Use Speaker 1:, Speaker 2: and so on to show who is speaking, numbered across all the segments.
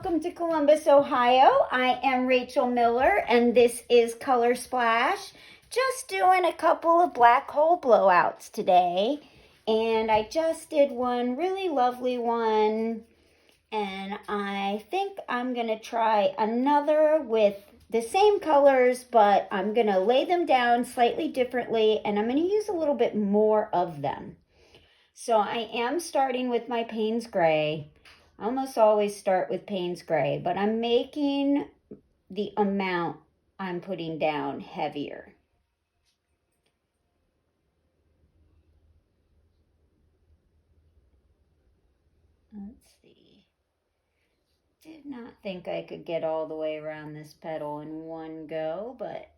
Speaker 1: welcome to Columbus, Ohio. I am Rachel Miller and this is Color Splash. Just doing a couple of black hole blowouts today. And I just did one really lovely one. And I think I'm going to try another with the same colors, but I'm going to lay them down slightly differently and I'm going to use a little bit more of them. So I am starting with my Payne's Gray. I almost always start with Payne's Gray, but I'm making the amount I'm putting down heavier. Let's see. Did not think I could get all the way around this petal in one go, but...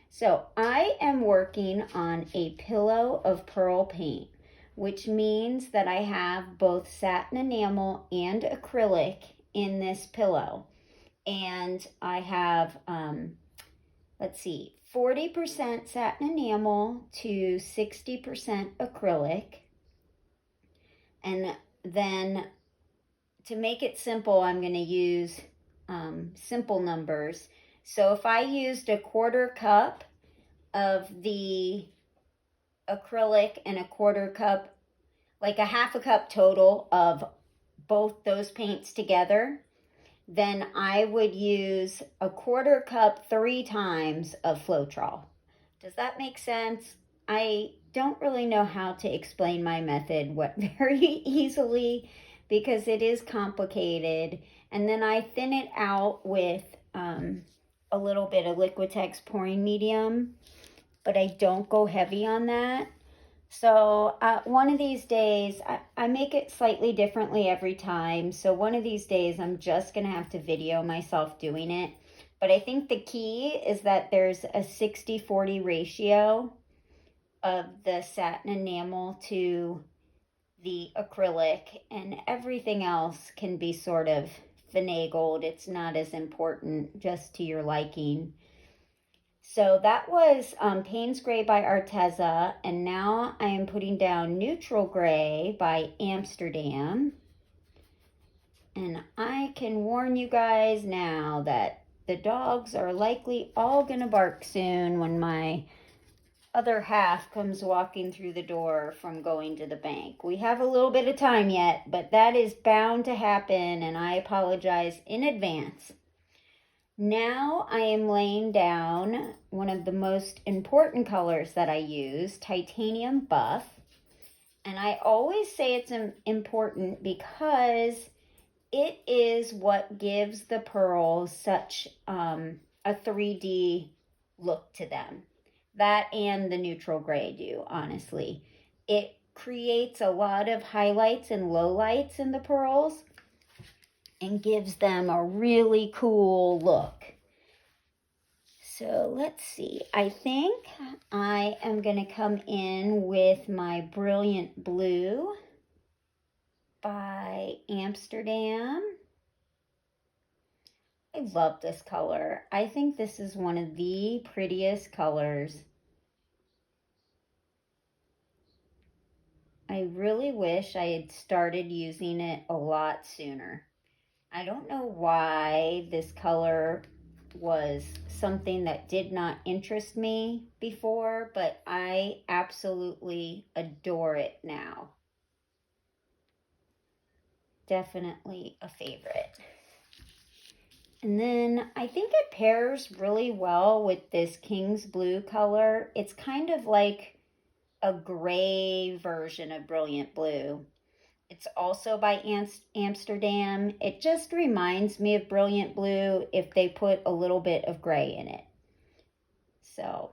Speaker 1: So I am working on a pillow of pearl paint, which means that I have both satin enamel and acrylic in this pillow. And I have, let's see, 40% satin enamel to 60% acrylic. And then to make it simple, I'm going to use simple numbers. So if I used a 1/4 cup of the acrylic and a 1/4 cup, like a 1/2 cup total of both those paints together, then I would use a 1/4 cup 3 times of Floetrol. Does that make sense? I don't really know how to explain my method very easily because it is complicated. And then I thin it out with a little bit of Liquitex pouring medium, but I don't go heavy on that. So one of these days, I make it slightly differently every time. So one of these days, I'm just going to have to video myself doing it. But I think the key is that there's a 60-40 ratio of the satin enamel to the acrylic, and everything else can be sort of finagled. It's not as important, just to your liking. So that was Payne's Gray by Arteza, and now I am putting down Neutral Gray by Amsterdam. And I can warn you guys now that the dogs are likely all gonna bark soon when my other half comes walking through the door from going to the bank. We have a little bit of time yet, but that is bound to happen, and I apologize in advance. Now I am laying down one of the most important colors that I use, titanium buff. And I always say it's important because it is what gives the pearls such a 3D look to them. That and the neutral gray do, honestly. It creates a lot of highlights and lowlights in the pearls and gives them a really cool look. So let's see. I think I am going to come in with my Brilliant Blue by Amsterdam. I love this color. I think this is one of the prettiest colors. I really wish I had started using it a lot sooner. I don't know why this color was something that did not interest me before, but I absolutely adore it now. Definitely a favorite. And then I think it pairs really well with this King's Blue color. It's kind of like a gray version of Brilliant Blue. It's also by Amsterdam. It just reminds me of Brilliant Blue if they put a little bit of gray in it. So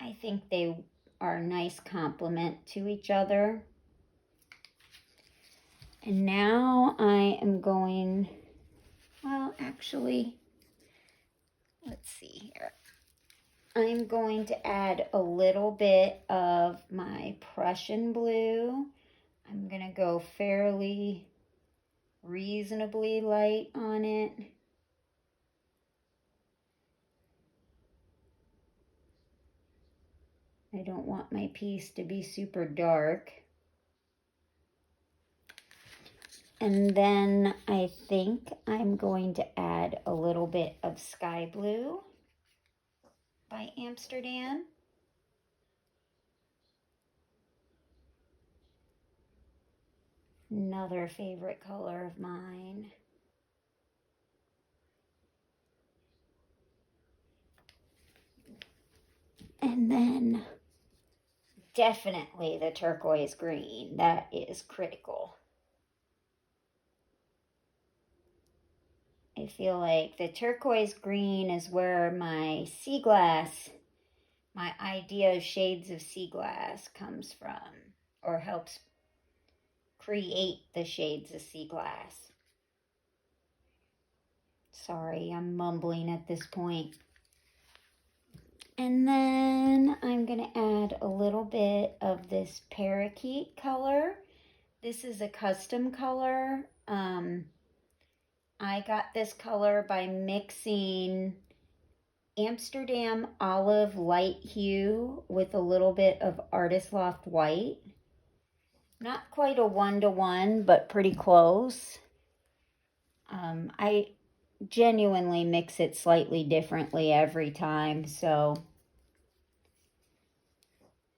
Speaker 1: I think they are a nice complement to each other. And now I am going, well, actually, let's see here. I'm going to add a little bit of my Prussian blue. I'm going to go fairly reasonably light on it. I don't want my piece to be super dark. And then I think I'm going to add a little bit of Sky Blue by Amsterdam. Another favorite color of mine. And then definitely the turquoise green. That is critical. I feel like the turquoise green is where my sea glass, my idea of shades of sea glass comes from, or helps create the shades of sea glass. Sorry, I'm mumbling at this point. And then I'm going to add a little bit of this Parakeet color. This is a custom color. I got this color by mixing Amsterdam olive light hue with a little bit of Artist Loft white. Not quite a 1-to-1, but pretty close. I genuinely mix it slightly differently every time, so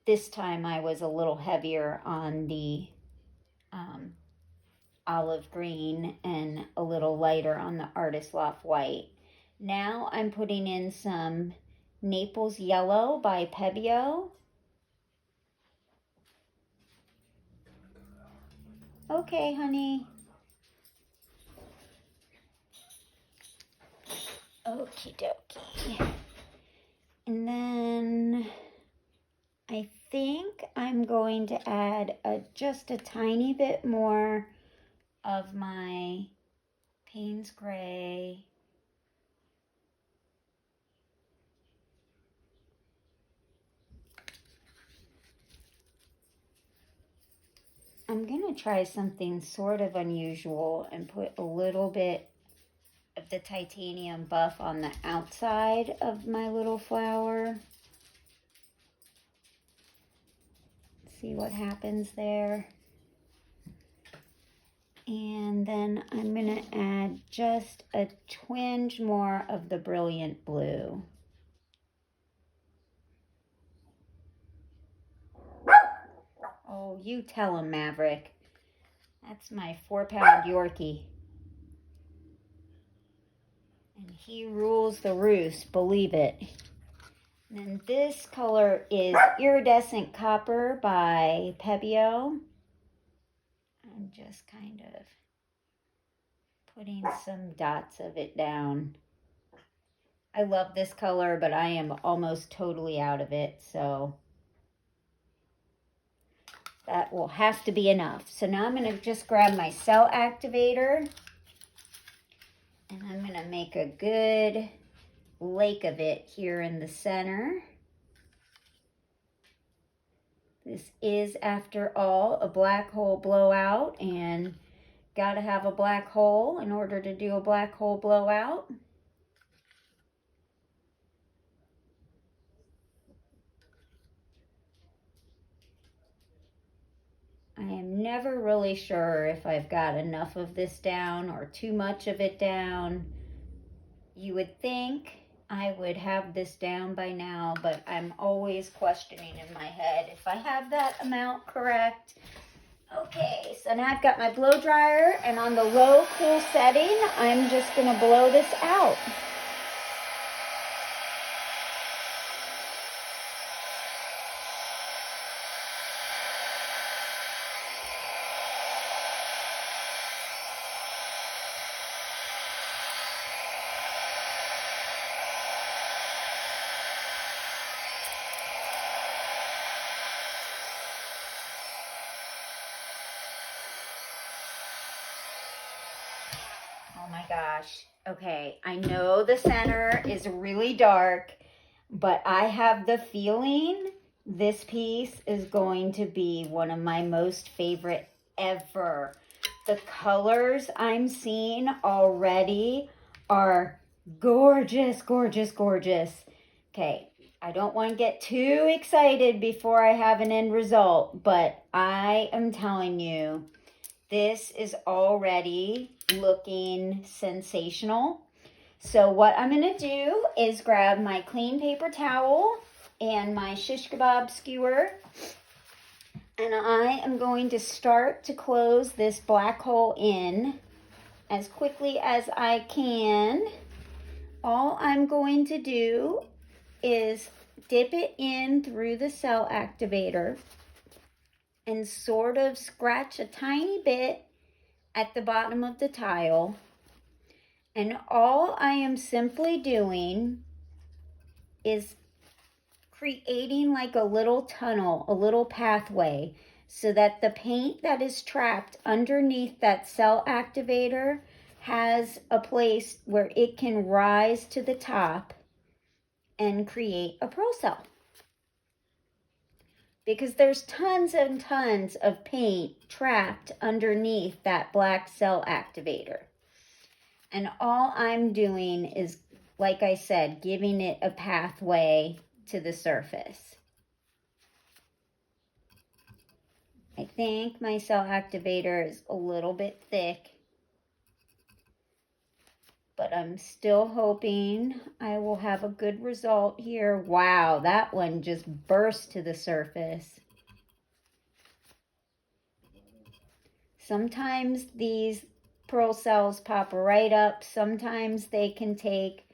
Speaker 1: this time I was a little heavier on the olive green and a little lighter on the Artist Loft white. Now I'm putting in some Naples yellow by Pebeo. Okay, honey. Okie dokie. And then I think I'm going to add just a tiny bit more of my Payne's Gray. I'm going to try something sort of unusual and put a little bit of the titanium buff on the outside of my little flower. See what happens there. And then I'm going to add just a twinge more of the brilliant blue. Oh, you tell him, Maverick. That's my 4-pound Yorkie. And he rules the roost, believe it. And then this color is Iridescent Copper by Pebeo. I'm just kind of putting some dots of it down. I love this color, but I am almost totally out of it, so that will have to be enough. So now I'm going to just grab my cell activator, and I'm going to make a good lake of it here in the center. This is, after all, a black hole blowout, and got to have a black hole in order to do a black hole blowout. I am never really sure if I've got enough of this down or too much of it down. You would think I would have this down by now, but I'm always questioning in my head if I have that amount correct. Okay, so now I've got my blow dryer, and on the low cool setting, I'm just going to blow this out. Oh my gosh. Okay, I know the center is really dark, but I have the feeling this piece is going to be one of my most favorite ever. The colors I'm seeing already are gorgeous, gorgeous, gorgeous. Okay, I don't want to get too excited before I have an end result, but I am telling you, This is already looking sensational. So what I'm going to do is grab my clean paper towel and my shish kebab skewer, and I am going to start to close this black hole in as quickly as I can. All I'm going to do is dip it in through the cell activator and sort of scratch a tiny bit at the bottom of the tile. And all I am simply doing is creating like a little tunnel, a little pathway, so that the paint that is trapped underneath that cell activator has a place where it can rise to the top and create a pearl cell. Because there's tons and tons of paint trapped underneath that black cell activator. And all I'm doing is, like I said, giving it a pathway to the surface. I think my cell activator is a little bit thick, but I'm still hoping I will have a good result here. Wow, that one just burst to the surface. Sometimes these pearl cells pop right up. Sometimes they can take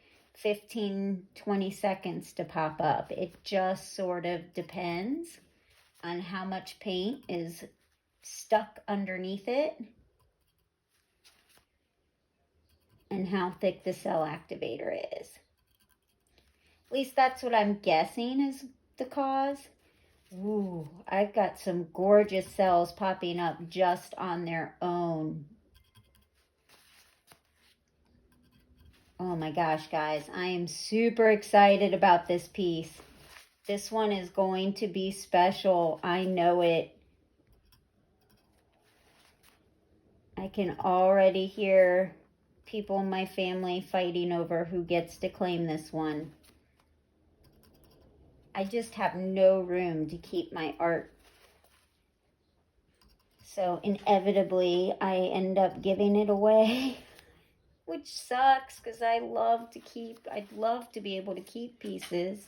Speaker 1: 15-20 seconds to pop up. It just sort of depends on how much paint is stuck underneath it and how thick the cell activator is. At least that's what I'm guessing is the cause. Ooh, I've got some gorgeous cells popping up just on their own. Oh my gosh, guys, I am super excited about this piece. This one is going to be special. I know it. I can already hear people in my family fighting over who gets to claim this one. I just have no room to keep my art. So inevitably, I end up giving it away. Which sucks because I'd love to be able to keep pieces.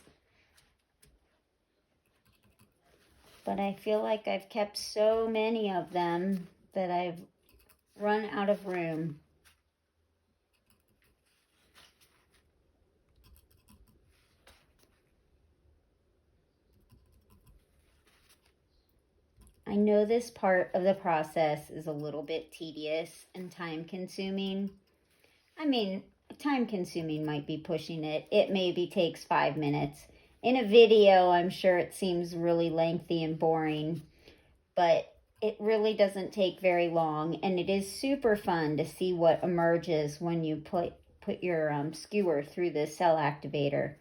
Speaker 1: But I feel like I've kept so many of them that I've run out of room. I know this part of the process is a little bit tedious and time consuming. I mean, time consuming might be pushing it. It maybe takes 5 minutes. In a video, I'm sure it seems really lengthy and boring, but it really doesn't take very long, and it is super fun to see what emerges when you put your skewer through the cell activator.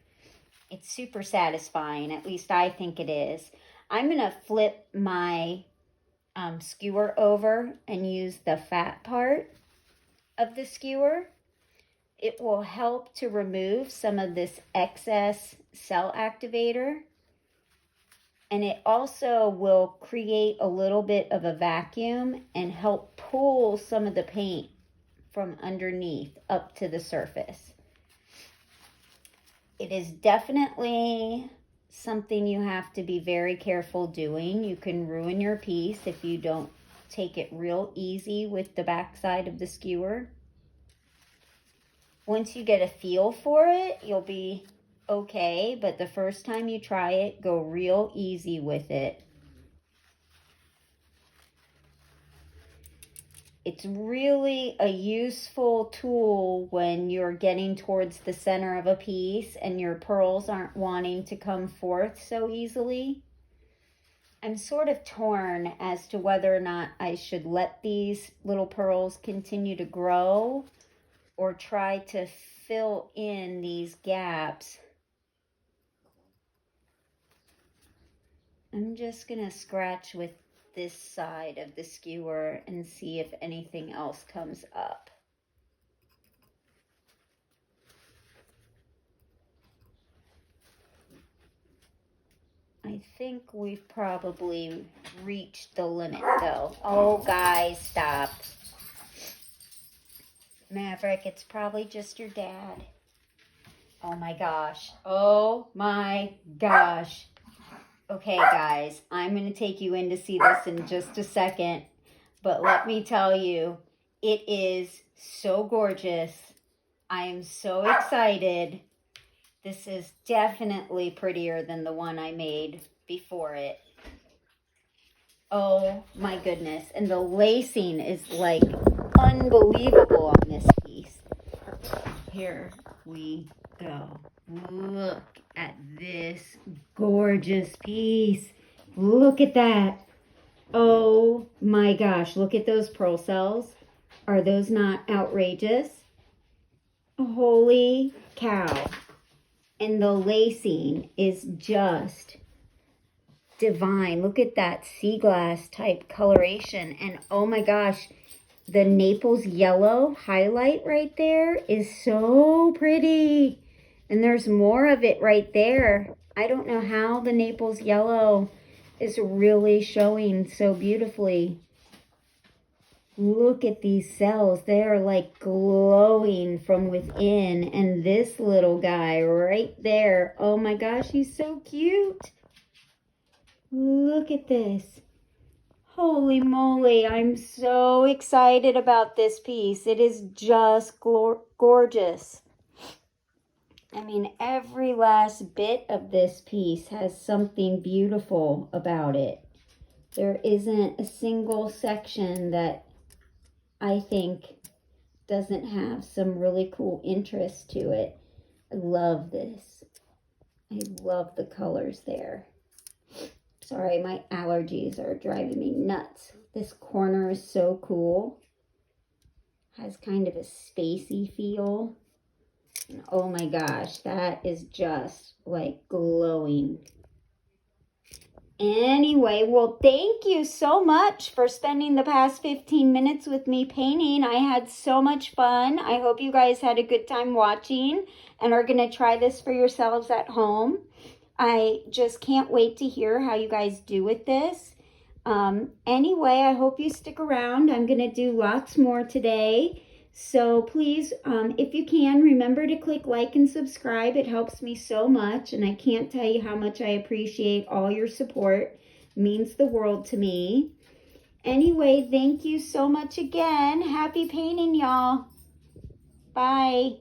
Speaker 1: It's super satisfying, at least I think it is. I'm going to flip my skewer over and use the fat part of the skewer. It will help to remove some of this excess cell activator. And it also will create a little bit of a vacuum and help pull some of the paint from underneath up to the surface. It is definitely something you have to be very careful doing. You can ruin your piece if you don't take it real easy with the backside of the skewer. Once you get a feel for it, you'll be okay, but the first time you try it, go real easy with it. It's really a useful tool when you're getting towards the center of a piece and your pearls aren't wanting to come forth so easily. I'm sort of torn as to whether or not I should let these little pearls continue to grow or try to fill in these gaps. I'm just gonna scratch with this side of the skewer and see if anything else comes up. I think we've probably reached the limit though. Oh, guys, stop. Maverick, it's probably just your dad. Oh my gosh. Oh my gosh. Okay, guys, I'm going to take you in to see this in just a second. But let me tell you, it is so gorgeous. I am so excited. This is definitely prettier than the one I made before it. Oh my goodness. And the lacing is like unbelievable on this piece. Here we go. Look at this gorgeous piece. Look at that. Oh my gosh. Look at those pearl cells. Are those not outrageous? Holy cow. And the lacing is just divine. Look at that sea glass type coloration. And oh my gosh, the Naples yellow highlight right there is so pretty. And there's more of it right there. I don't know how the Naples yellow is really showing so beautifully. Look at these cells. They are like glowing from within. And this little guy right there. Oh my gosh, he's so cute. Look at this. Holy moly, I'm so excited about this piece. It is just gorgeous. I mean, every last bit of this piece has something beautiful about it. There isn't a single section that I think doesn't have some really cool interest to it. I love this. I love the colors there. Sorry, my allergies are driving me nuts. This corner is so cool. Has kind of a spacey feel. And oh my gosh, that is just like glowing. Anyway, well, thank you so much for spending the past 15 minutes with me painting. I had so much fun. I hope you guys had a good time watching and are going to try this for yourselves at home. I just can't wait to hear how you guys do with this. Anyway, I hope you stick around. I'm going to do lots more today. So please, if you can, remember to click like and subscribe. It helps me so much, and I can't tell you how much I appreciate all your support. It means the world to me. Anyway, thank you so much again. Happy painting, y'all. Bye.